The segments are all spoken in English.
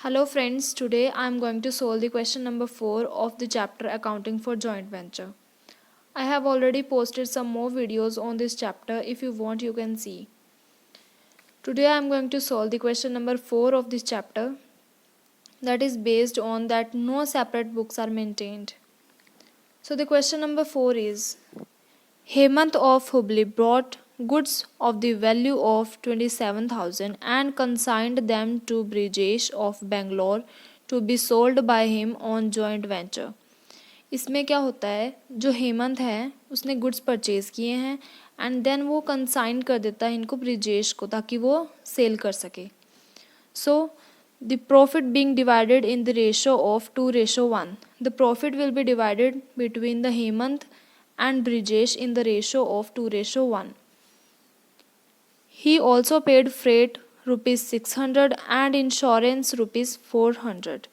Hello friends, today I am going to solve the question number 4 of the chapter Accounting for Joint Venture. I have already posted some more videos on this chapter. If you want, you can see. Today I am going to solve the question number 4 of this chapter, that is based on that no separate books are maintained. So the question number 4 is, Hemant of Hubli brought goods of the value of 27,000 and consigned them to Brijesh of Bangalore to be sold by him on joint venture. इसमें क्या होता है, जो हेमंत है उसने goods purchase किए हैं and then वो कंसाइन कर देता है इनको ब्रिजेश को ताकि वो सेल कर सके. So the profit being divided in the ratio of 2:1. The profit will be divided between the Hemant and Brijesh in the ratio of 2:1. He also paid freight rupees 600 and insurance rupees 400.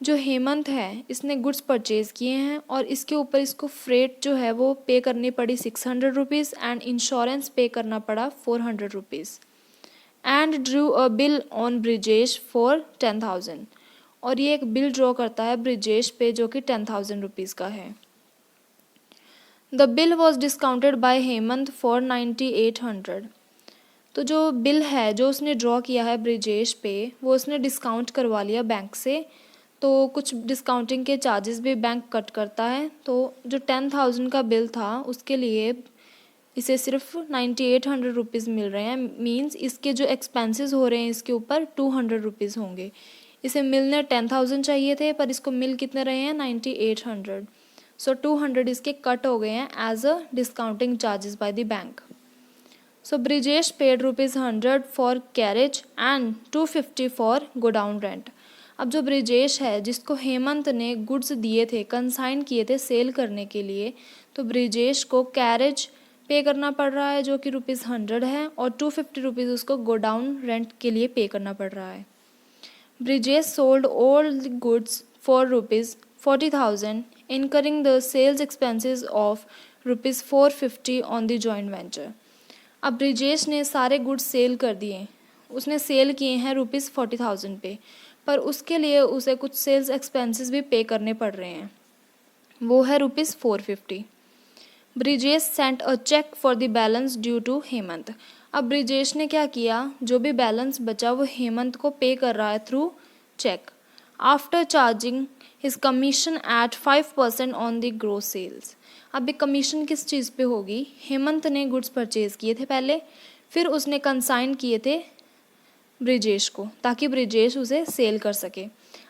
जो हेमंत है इसने goods purchase किए हैं और इसके ऊपर इसको freight जो है वो पे करनी पड़ी 600 रुपीज़ एंड इंश्योरेंस पे करना पड़ा 400 rupees and drew a bill on Brijesh for 10,000. और ये एक बिल ड्रॉ करता है ब्रिजेश पे जो कि 10,000 रुपीज़ का है. The bill was discounted by Hemant for 9800. तो जो बिल है जो उसने ड्रॉ किया है ब्रिजेश पे वो उसने डिस्काउंट करवा लिया बैंक से. तो कुछ डिस्काउंटिंग के चार्जेस भी बैंक कट करता है. तो जो 10,000 का बिल था उसके लिए इसे सिर्फ 9800 रुपीज़ मिल रहे हैं. मींस इसके जो एक्सपेंसेस हो रहे हैं इसके ऊपर 200 रुपीज़ होंगे. इसे मिलने 10,000 चाहिए थे पर इसको मिल कितने रहे हैं 9800. सो 200 इसके कट हो गए हैं as a discounting charges by the bank. So Brijesh paid ₹100 for carriage and 250 for godown rent. अब जो ब्रिजेश है जिसको हेमंत ने गुड्स दिए थे कंसाइन किए थे सेल करने के लिए, तो ब्रिजेश को कैरेज पे करना पड़ रहा है जो कि ₹100 है और 250 रुपीज़ उसको गोडाउन रेंट के लिए पे करना पड़ रहा है. Brijesh sold all the goods for ₹40,000 incurring the sales expenses of ₹450 on the joint venture. अब ब्रिजेश ने सारे गुड्स सेल कर दिए. उसने सेल किए हैं ₹40,000 पे, पर उसके लिए उसे कुछ सेल्स एक्सपेंसेस भी पे करने पड़ रहे हैं. वो है ₹450. Brijesh sent a cheque for the balance due to Hemant. अब ब्रिजेश ने क्या किया, जो भी बैलेंस बचा वो हेमंत को पे कर रहा है through cheque. After charging his commission at 5% on the gross sales. अब ये कमीशन किस चीज़ पे होगी, हेमंत ने गुड्स परचेज़ किए थे पहले, फिर उसने कंसाइन किए थे ब्रिजेश को ताकि ब्रिजेश उसे सेल कर सके.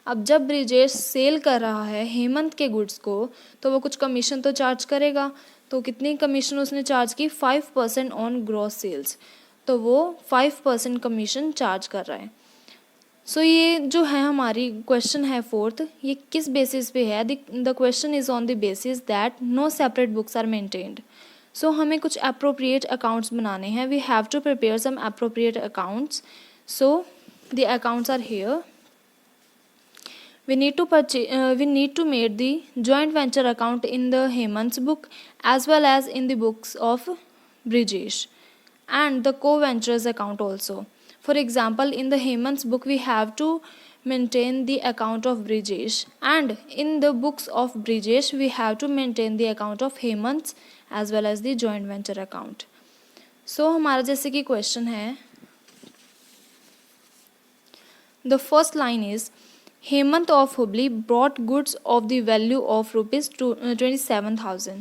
अब जब ब्रिजेश सेल कर रहा है हेमंत के गुड्स को तो वो कुछ कमीशन तो चार्ज करेगा. तो कितनी कमीशन उसने चार्ज की 5% ऑन ग्रॉस सेल्स. तो वो 5% कमीशन चार्ज कर रहा है. सो ये जो है हमारी क्वेश्चन है 4th, ये किस बेसिस पे है. The question is on the basis that no separate books are maintained. So हमें कुछ अप्रोप्रिएट अकाउंट्स बनाने हैं. We have to prepare some appropriate accounts. So the accounts are here. We need to make the joint venture account in the Hemant's book as well as in the books of Brijesh and the co-ventures account also. For example, in the Hemant's book we have to maintain the account of Brijesh and in the books of Brijesh we have to maintain the account of Hemant's as well as the joint venture account. So हमारा जैसे कि question है, the first line is Hemant of Hubli brought goods of the value of ₹27,000.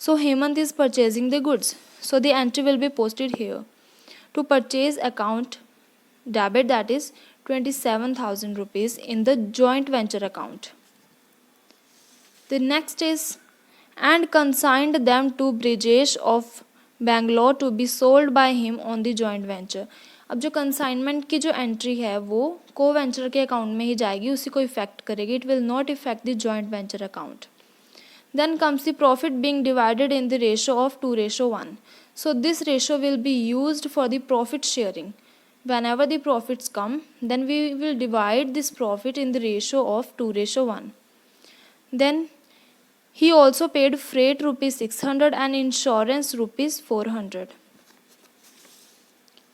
So Hemant is purchasing the goods. So the entry will be posted here. To purchase account debit, that is 27,000 rupees in the joint venture account. The next is and consigned them to Brijesh of Bangalore to be sold by him on the joint venture. अब जो consignment की जो entry है वो को venture के account में ही जाएगी, उसी को इफेक्ट करेगी. It will not effect the joint venture account. Then comes the profit being divided in the ratio of 2:1. So this ratio will be used for the profit sharing. whenever the profits come then we will divide this profit in the ratio of 2:1. Then he also paid freight ₹600 and insurance ₹400.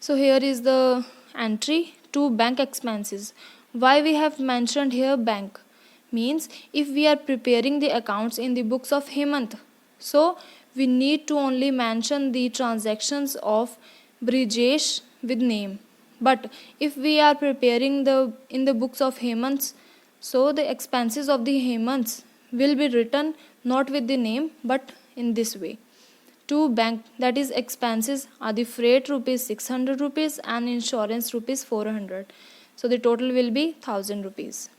So here is the entry to bank expenses. Why we have mentioned here bank? Means if we are preparing the accounts in the books of Hemant, so we need to only mention the transactions of Brijesh with name. But if we are preparing in the books of Hemant, so the expenses of the Hemants will be written not with the name but in this way. To bank, that is expenses are the freight rupees 600 rupees and insurance rupees 400. So the total will be 1000 rupees.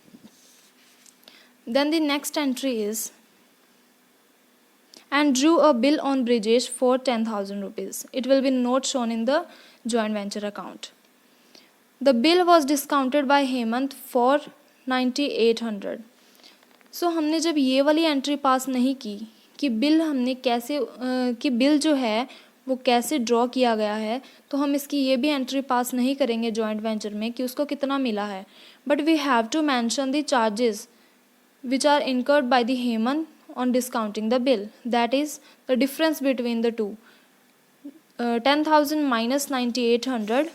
Then the next entry is and drew a bill on Brijesh for 10,000 rupees. It will be not shown in the joint venture account. The bill was discounted by Hemant for 9800. सो हमने जब ये वाली entry पास नहीं की कि bill हमने कैसे कि बिल जो है वो कैसे ड्रॉ किया गया है, तो हम इसकी ये भी एंट्री पास नहीं करेंगे जॉइंट वेंचर में कि उसको कितना मिला है. But we have to mention the charges which are incurred by the Hemant on discounting the bill, that is the difference between the two. 10,000 minus 9800,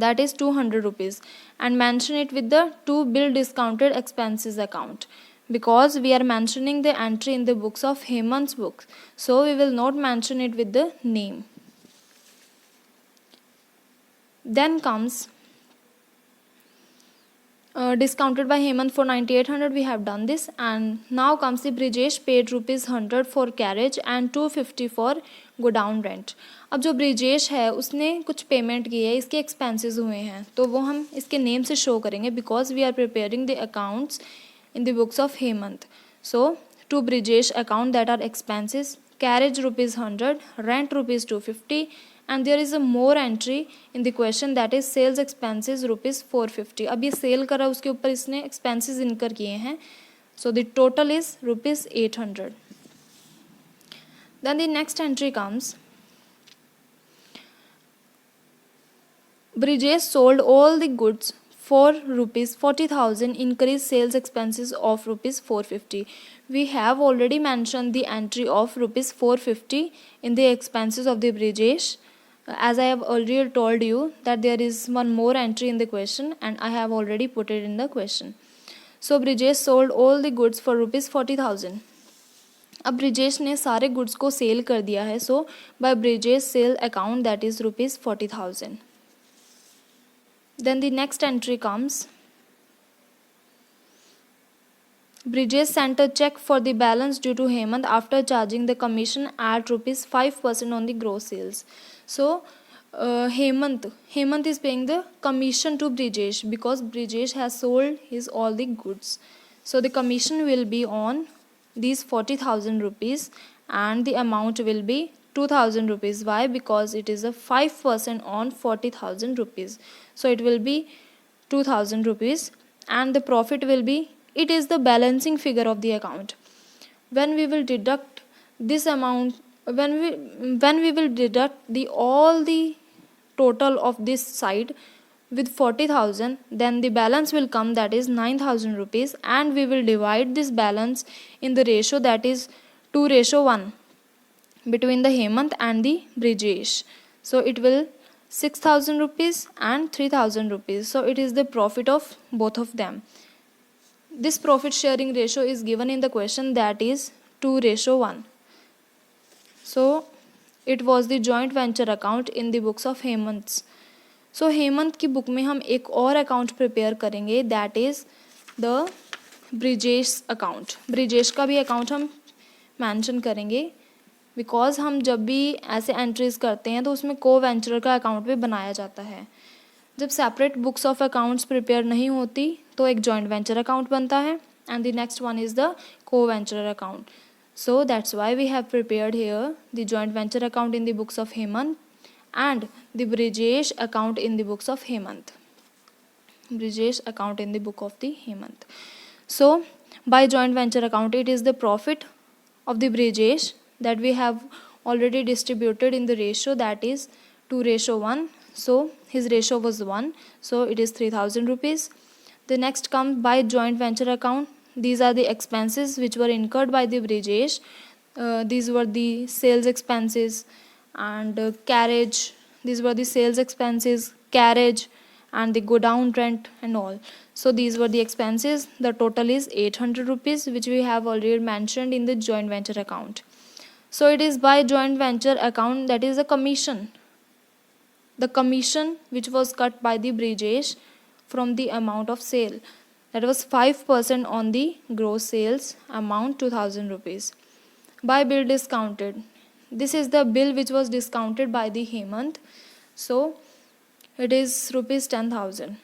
that is 200 rupees, and mention it with the to bill discounted expenses account, because we are mentioning the entry in the books of Hemant's books, so we will not mention it with the name. Then comes discounted by Hemant for 9800. We have done this, and now comes the Brijesh paid rupees 100 for carriage and 250 for godown rent. अब जो ब्रिजेश है उसने कुछ payment की है, इसके expenses हुए हैं, तो वो हम इसके नेम से शो करेंगे because we are preparing the accounts in the books of Hemant. So to Brijesh account that are expenses, carriage rupees 100, rent rupees 250, and there is a more entry in the question that is sales expenses rupees 450. अब ये cell करा उसके ऊपर इसने expenses इनकर किए हैं, so the total is rupees 800. Then the next entry comes, Brijesh sold all the goods for rupees 40,000, increased sales expenses of rupees 450. We have already mentioned the entry of rupees 450 in the expenses of the Brijesh. As I have already told you that there is one more entry in the question, and I have already put it in the question. So Brijesh sold all the goods for rupees 40,000. अब ब्रिजेश ने सारे goods को cell कर दिया है, so by Brijesh sale account that is rupees 40,000. Then the next entry comes, Brijesh sent a check for the balance due to Hemant after charging the commission at rupees 5% on the gross sales. So Hemant is paying the commission to Brijesh because Brijesh has sold his all the goods. So the commission will be on these 40,000 rupees and the amount will be 2,000 rupees. Why? Because it is a 5% on 40,000 rupees. So it will be 2,000 rupees and the profit will be, it is the balancing figure of the account. When we will deduct this amount, when we will deduct the all the total of this side with 40,000, then the balance will come, that is 9,000 rupees, and we will divide this balance in the ratio that is 2:1 between the Hemant and the Brijesh. So it will 6,000 rupees and 3,000 rupees. So it is the profit of both of them. This profit sharing ratio is given in the question, that is 2:1. So it was the joint venture account in the books of Hemant's. So Hemant की book में हम एक और account prepare करेंगे, that is the Brijesh account. Brijesh का भी account हम mention करेंगे बिकॉज हम जब भी ऐसे एंट्रीज करते हैं तो उसमें को वेंचर का अकाउंट भी बनाया जाता है. जब separate books of accounts prepare नहीं होती तो एक जॉइंट वेंचर अकाउंट बनता है, and the next one is the co venture account. So that's why we have prepared here the joint venture account in the books of Hemant and the Brijesh account in the books of Hemant. Brijesh account in the book of the Hemant. So by joint venture account, it is the profit of the Brijesh that we have already distributed in the ratio, that is 2:1. So his ratio was 1. So it is 3,000 rupees. The next comes by joint venture account. These are the expenses which were incurred by the Brijesh. These were the sales expenses and carriage. These were the sales expenses, carriage, and the godown rent and all. So these were the expenses. The total is 800 rupees, which we have already mentioned in the joint venture account. So it is by joint venture account, that is the commission. The commission which was cut by the Brijesh from the amount of sale, that was 5% on the gross sales amount 2000 rupees. By bill discounted, this is the bill which was discounted by the Hemant. So it is rupees 10,000.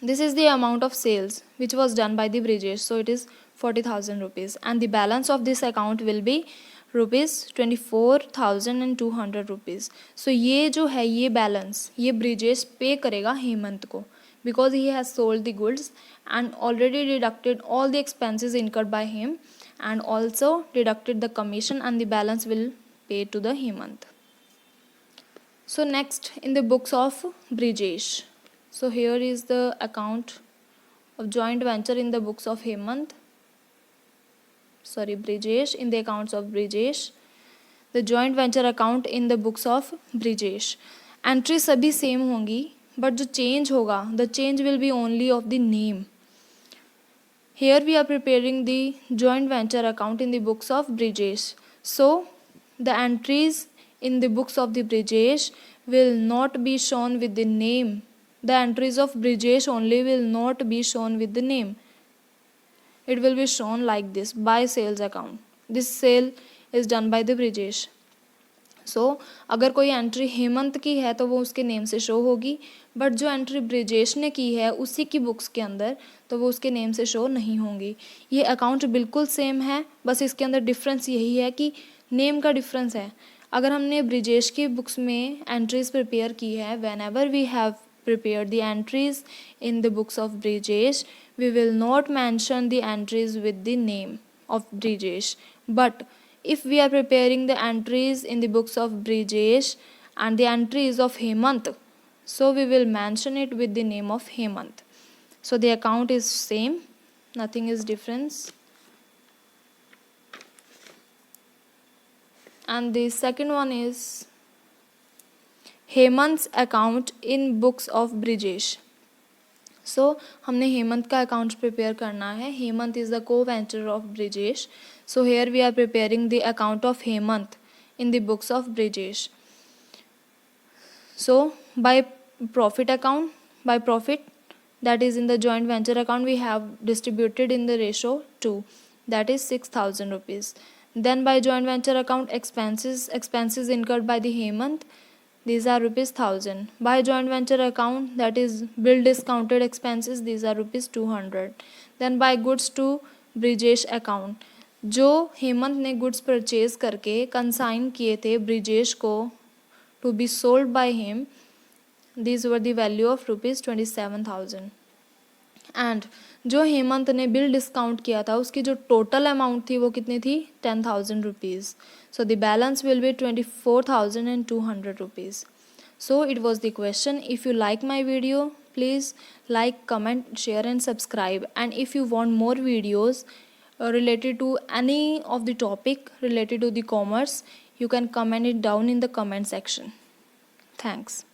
This is the amount of sales which was done by the Brijesh. So it is 40,000 rupees, and the balance of this account will be rupees 24,200 rupees. So ये जो है ये balance ये ब्रिजेश पे करेगा हेमंत को, because he has sold the goods and already deducted all the expenses incurred by him and also deducted the commission, and the balance will pay to the Hemant. So next, in the books of Brijesh. So here is the account of joint venture in the books of Brijesh, in the accounts of Brijesh. The joint venture account in the books of Brijesh. Entry सभी same होंगी, but जो change होगा, the change will be only of the name. Here we are preparing the joint venture account in the books of Brijesh. So the entries in the books of the Brijesh will not be shown with the name. The entries of Brijesh only will not be shown with the name. It will be shown like this, by sales account. This sale is done by the Brijesh. So अगर कोई entry Hemant की है तो वो उसके name से show होगी, but जो एंट्री ब्रिजेश ने की है उसी की बुक्स के अंदर तो वो उसके नेम से शो नहीं होंगी. ये अकाउंट बिल्कुल सेम है, बस इसके अंदर डिफरेंस यही है कि नेम का डिफरेंस है. अगर हमने ब्रिजेश की बुक्स में एंट्रीज प्रिपेयर की है, whenever we have prepared the entries in the books of Brijesh, we will not mention the entries with the name of Brijesh. But if we are preparing the entries in the books of Brijesh and the entries of Hemant, so we will mention it with the name of Hemant. So the account is same, nothing is difference. And the second one is Hemant account in books of Brijesh. So हमने हेमंत का account prepare करना है. Hemant is the co venture of Brijesh. So here we are preparing the account of Hemant in the books of Brijesh. So by profit account, by profit that is in the joint venture account we have distributed in the ratio 2, that is 6,000 rupees. Then by joint venture account expenses incurred by the Hemant, these are rupees 1,000. By joint venture account, that is bill discounted expenses, these are rupees 200. Then by goods to Brijesh account, जो हेमंत ने goods purchase करके consign किए थे ब्रिजेश को to be sold by him, these were the value of rupees 27,000. And जो हेमंत ने bill discount किया था उसकी जो टोटल अमाउंट थी वो कितनी थी 10,000 rupees. So the balance will be 24,200 rupees. So it was the question. If you like my video please like, comment, share and subscribe. And if you want more videos related to any of the topic related to the commerce, you can comment it down in the comment section. Thanks.